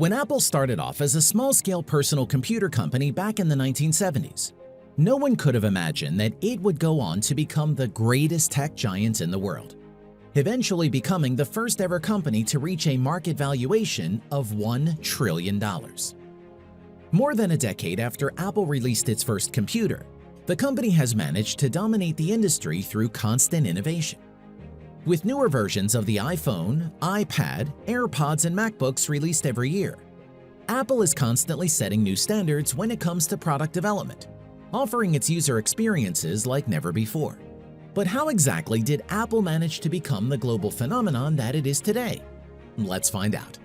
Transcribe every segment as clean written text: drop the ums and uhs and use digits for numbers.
When Apple started off as a small-scale personal computer company back in the 1970s, no one could have imagined that it would go on to become the greatest tech giant in the world, eventually becoming the first ever company to reach a market valuation of $1 trillion. More than a decade after Apple released its first computer, the company has managed to dominate the industry through constant innovation. With newer versions of the iPhone, iPad, AirPods, and MacBooks released every year, Apple is constantly setting new standards when it comes to product development, offering its user experiences like never before. But how exactly did Apple manage to become the global phenomenon that it is today? Let's find out.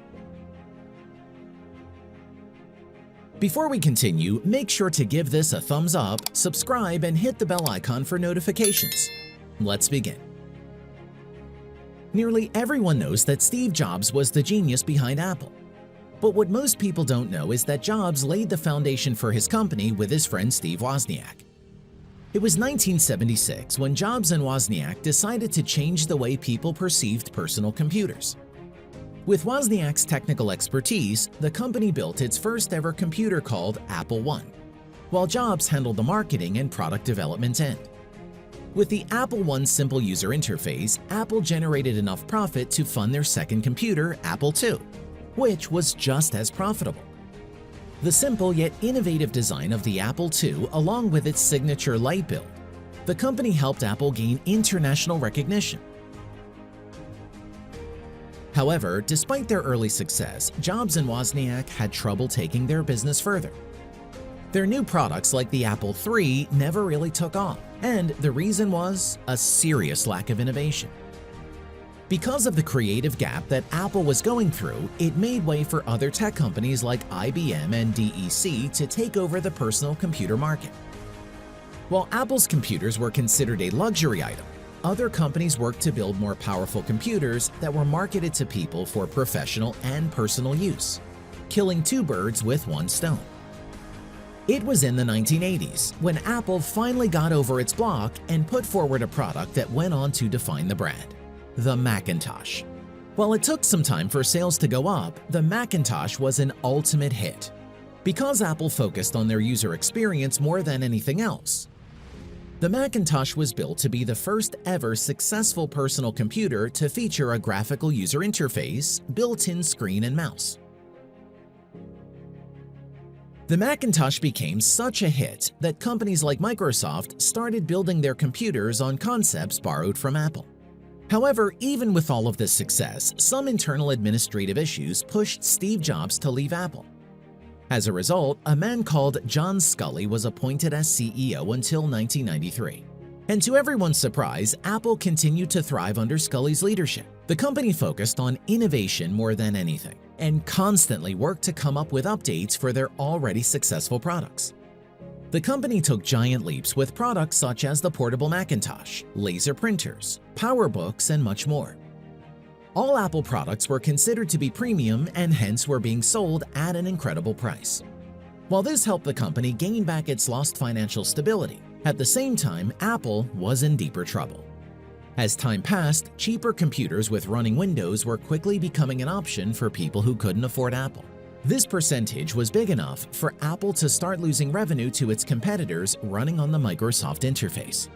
Before we continue, make sure to give this a thumbs up, subscribe, and hit the bell icon for notifications. Let's begin. Nearly everyone knows that Steve Jobs was the genius behind Apple. But what most people don't know is that Jobs laid the foundation for his company with his friend Steve Wozniak. It was 1976 when Jobs and Wozniak decided to change the way people perceived personal computers. With Wozniak's technical expertise, the company built its first ever computer called Apple I, while Jobs handled the marketing and product development end. With the Apple I's simple user interface, Apple generated enough profit to fund their second computer, Apple II, which was just as profitable. The simple yet innovative design of the Apple II, along with its signature light build, the company helped Apple gain international recognition. However, despite their early success, Jobs and Wozniak had trouble taking their business further. Their new products like the Apple III never really took off, and the reason was a serious lack of innovation. Because of the creative gap that Apple was going through, it made way for other tech companies like IBM and DEC to take over the personal computer market. While Apple's computers were considered a luxury item, other companies worked to build more powerful computers that were marketed to people for professional and personal use, killing two birds with one stone. It was in the 1980s when Apple finally got over its block and put forward a product that went on to define the brand: the Macintosh. While it took some time for sales to go up, the Macintosh was an ultimate hit because Apple focused on their user experience more than anything else. The Macintosh was built to be the first ever successful personal computer to feature a graphical user interface, built-in screen and mouse. The Macintosh became such a hit that companies like Microsoft started building their computers on concepts borrowed from Apple. However, even with all of this success, some internal administrative issues pushed Steve Jobs to leave Apple. As a result, a man called John Sculley was appointed as CEO until 1993. And to everyone's surprise, Apple continued to thrive under Sculley's leadership. The company focused on innovation more than anything, and constantly worked to come up with updates for their already successful products. The company took giant leaps with products such as the portable Macintosh, laser printers, PowerBooks, and much more. All Apple products were considered to be premium and hence were being sold at an incredible price. While this helped the company gain back its lost financial stability, at the same time, Apple was in deeper trouble. As time passed, cheaper computers with running Windows were quickly becoming an option for people who couldn't afford Apple. This percentage was big enough for Apple to start losing revenue to its competitors running on the Microsoft interface.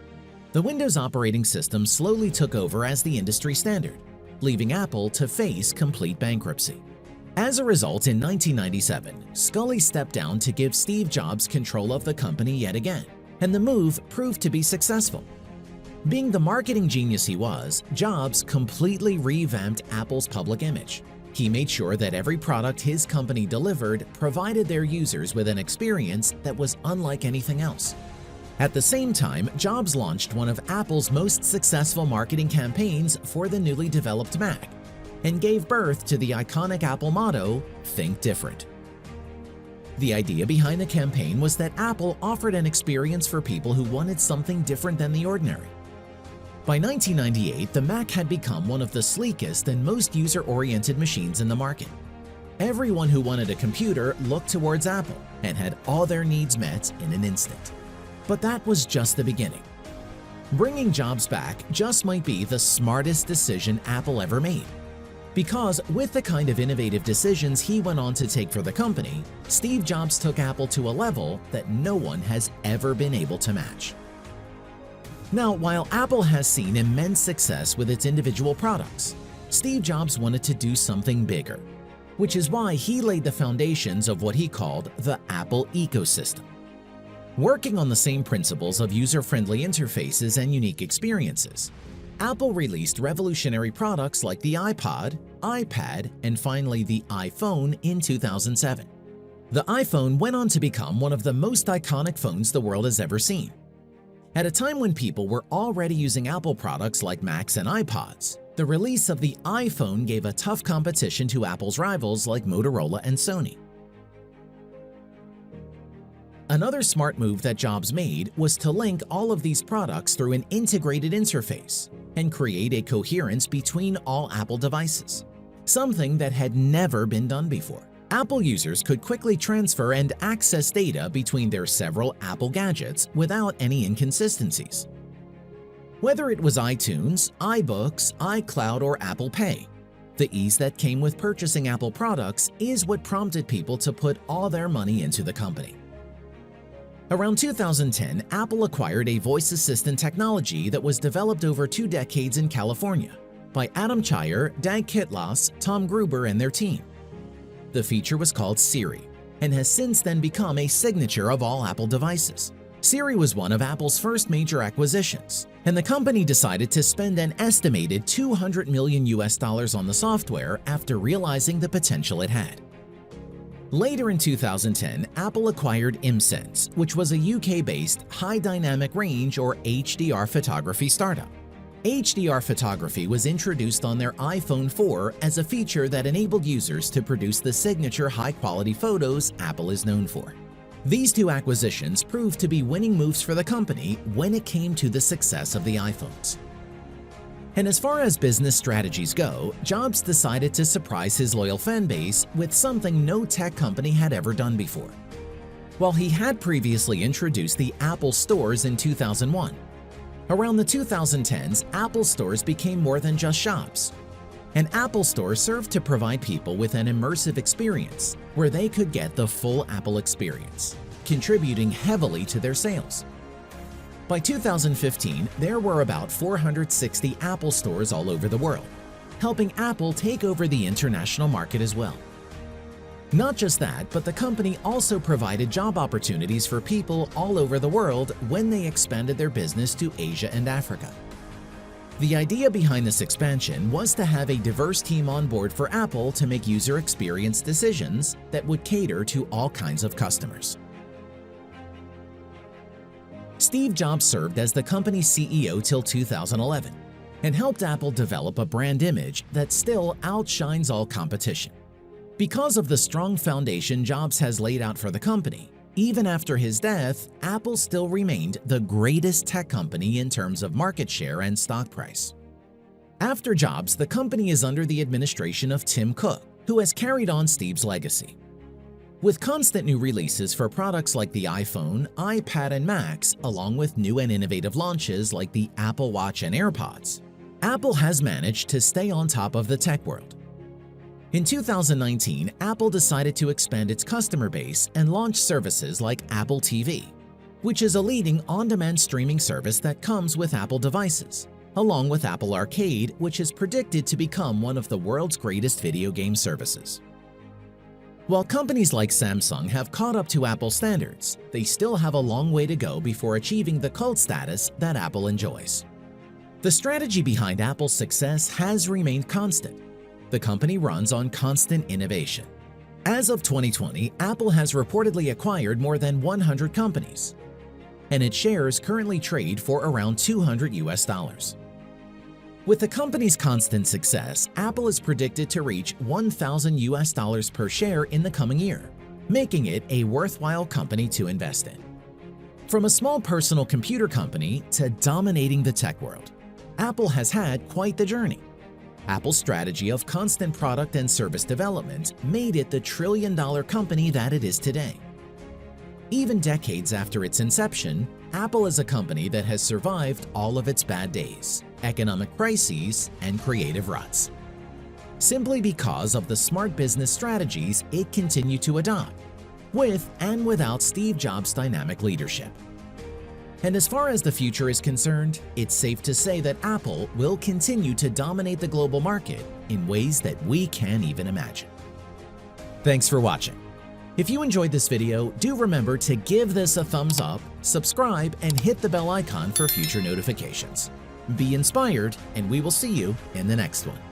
The Windows operating system slowly took over as the industry standard, leaving Apple to face complete bankruptcy. As a result, in 1997, Sculley stepped down to give Steve Jobs control of the company yet again, and the move proved to be successful. Being the marketing genius he was, Jobs completely revamped Apple's public image. He made sure that every product his company delivered provided their users with an experience that was unlike anything else. At the same time, Jobs launched one of Apple's most successful marketing campaigns for the newly developed Mac and gave birth to the iconic Apple motto, "Think Different." The idea behind the campaign was that Apple offered an experience for people who wanted something different than the ordinary. By 1998, the Mac had become one of the sleekest and most user-oriented machines in the market. Everyone who wanted a computer looked towards Apple and had all their needs met in an instant. But that was just the beginning. Bringing Jobs back just might be the smartest decision Apple ever made. Because with the kind of innovative decisions he went on to take for the company, Steve Jobs took Apple to a level that no one has ever been able to match. Now, while Apple has seen immense success with its individual products, Steve Jobs wanted to do something bigger, which is why he laid the foundations of what he called the Apple ecosystem. Working on the same principles of user-friendly interfaces and unique experiences, Apple released revolutionary products like the iPod, iPad, and finally the iPhone in 2007. The iPhone went on to become one of the most iconic phones the world has ever seen. At a time when people were already using Apple products like Macs and iPods, the release of the iPhone gave a tough competition to Apple's rivals like Motorola and Sony. Another smart move that Jobs made was to link all of these products through an integrated interface and create a coherence between all Apple devices, something that had never been done before. Apple users could quickly transfer and access data between their several Apple gadgets without any inconsistencies. Whether it was iTunes, iBooks, iCloud, or Apple Pay, the ease that came with purchasing Apple products is what prompted people to put all their money into the company. Around 2010, Apple acquired a voice assistant technology that was developed over 2 decades in California by Adam Cheyer, Dag Kitlas, Tom Gruber, and their team. The feature was called Siri and has since then become a signature of all Apple devices. Siri was one of Apple's first major acquisitions, and the company decided to spend an estimated $200 million on the software after realizing the potential it had. Later in 2010, Apple acquired ImSense, which was a UK-based high dynamic range or HDR photography startup. HDR photography was introduced on their iPhone 4 as a feature that enabled users to produce the signature high-quality photos Apple is known for. These 2 acquisitions proved to be winning moves for the company when it came to the success of the iPhones. And as far as business strategies go, Jobs decided to surprise his loyal fan base with something no tech company had ever done before. While he had previously introduced the Apple Stores in 2001, around the 2010s, Apple Stores became more than just shops. An Apple Store served to provide people with an immersive experience where they could get the full Apple experience, contributing heavily to their sales. By 2015, there were about 460 Apple stores all over the world, helping Apple take over the international market as well. Not just that, but the company also provided job opportunities for people all over the world when they expanded their business to Asia and Africa. The idea behind this expansion was to have a diverse team on board for Apple to make user experience decisions that would cater to all kinds of customers. Steve Jobs served as the company's CEO till 2011 and helped Apple develop a brand image that still outshines all competition. Because of the strong foundation Jobs has laid out for the company, even after his death, Apple still remained the greatest tech company in terms of market share and stock price. After Jobs, the company is under the administration of Tim Cook, who has carried on Steve's legacy. With constant new releases for products like the iPhone, iPad, and Macs, along with new and innovative launches like the Apple Watch and AirPods, Apple has managed to stay on top of the tech world. In 2019, Apple decided to expand its customer base and launch services like Apple TV, which is a leading on-demand streaming service that comes with Apple devices, along with Apple Arcade, which is predicted to become one of the world's greatest video game services. While companies like Samsung have caught up to Apple standards, they still have a long way to go before achieving the cult status that Apple enjoys. The strategy behind Apple's success has remained constant. The company runs on constant innovation. As of 2020, Apple has reportedly acquired more than 100 companies, and its shares currently trade for around $200. With the company's constant success, Apple is predicted to reach $1,000 per share in the coming year, making it a worthwhile company to invest in. From a small personal computer company to dominating the tech world, Apple has had quite the journey. Apple's strategy of constant product and service development made it the trillion-dollar company that it is today. Even decades after its inception, Apple is a company that has survived all of its bad days, economic crises, and creative ruts. simply because of the smart business strategies it continued to adopt, with and without Steve Jobs' dynamic leadership. And as far as the future is concerned, it's safe to say that Apple will continue to dominate the global market in ways that we can't even imagine. Thanks for watching. If you enjoyed this video, do remember to give this a thumbs up, subscribe, and hit the bell icon for future notifications. Be inspired, and we will see you in the next one.